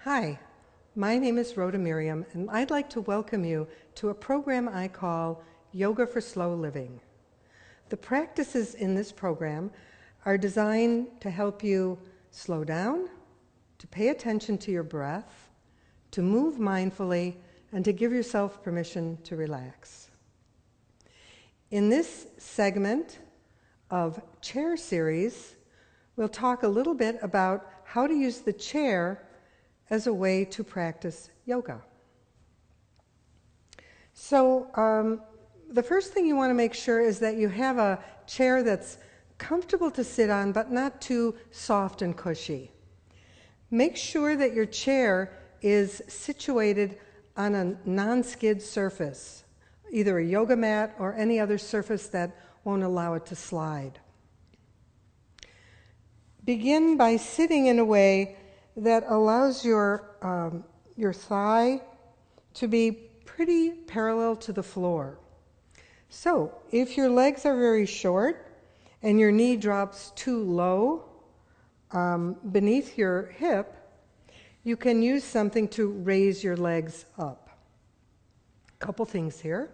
Hi, my name is Rhoda Miriam, and I'd like to welcome you to a program I call Yoga for Slow Living. The practices in this program are designed to help you slow down, to pay attention to your breath, to move mindfully, and to give yourself permission to relax. In this segment of chair series, we'll talk a little bit about how to use the chair as a way to practice yoga. So the first thing you want to make sure is that you have a chair that's comfortable to sit on, but not too soft and cushy. Make sure that your chair is situated on a non-skid surface, either a yoga mat or any other surface that won't allow it to slide. Begin by sitting in a way that allows your thigh to be pretty parallel to the floor. So if your legs are very short and your knee drops too low beneath your hip, you can use something to raise your legs up. A couple things here.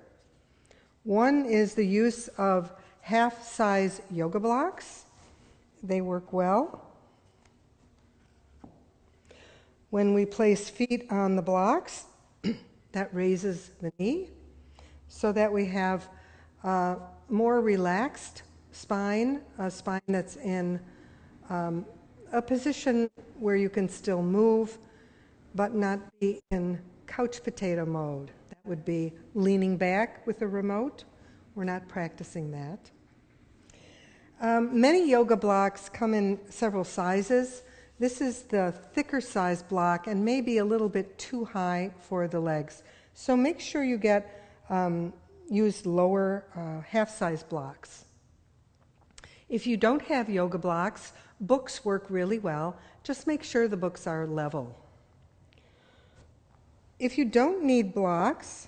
One is the use of half-size yoga blocks. They work well. When we place feet on the blocks, that raises the knee so that we have a more relaxed spine, a spine that's in a position where you can still move, but not be in couch potato mode. That would be leaning back with a remote. We're not practicing that. Many yoga blocks come in several sizes. This is the thicker size block and maybe a little bit too high for the legs. So make sure you use lower half-size blocks. If you don't have yoga blocks, books work really well. Just make sure the books are level. If you don't need blocks,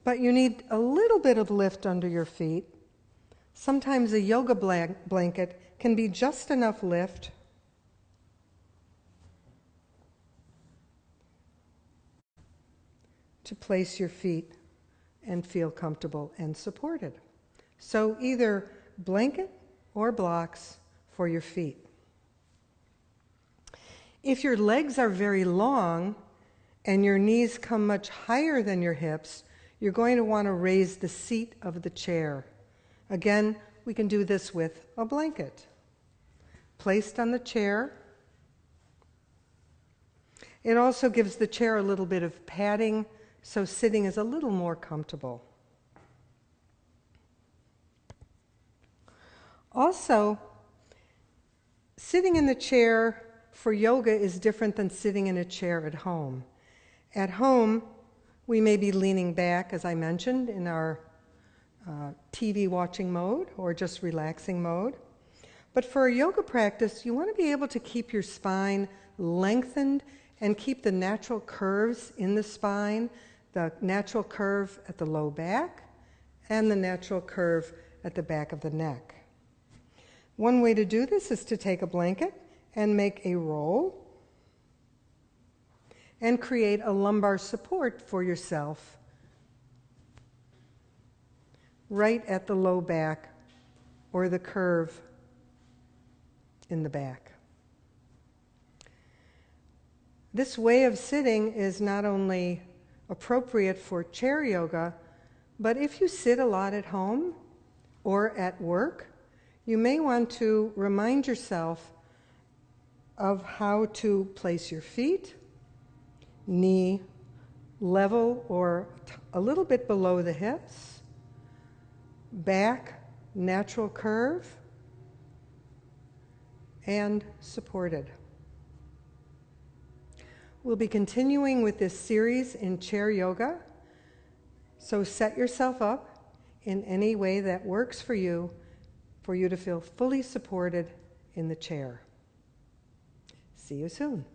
but you need a little bit of lift under your feet, sometimes a yoga blanket can be just enough lift to place your feet and feel comfortable and supported. So either blanket or blocks for your feet. If your legs are very long and your knees come much higher than your hips, you're going to want to raise the seat of the chair. Again, we can do this with a blanket placed on the chair. It also gives the chair a little bit of padding, so sitting is a little more comfortable. Also, sitting in the chair for yoga is different than sitting in a chair at home. At home, we may be leaning back, as I mentioned, in our TV watching mode or just relaxing mode. But for a yoga practice, you want to be able to keep your spine lengthened and keep the natural curves in the spine, the natural curve at the low back and the natural curve at the back of the neck. One way to do this is to take a blanket and make a roll and create a lumbar support for yourself right at the low back or the curve in the back. This way of sitting is not only appropriate for chair yoga, but if you sit a lot at home or at work, you may want to remind yourself of how to place your feet, knee level or a little bit below the hips, back natural curve, and supported. We'll be continuing with this series in chair yoga, so set yourself up in any way that works for you to feel fully supported in the chair. See you soon.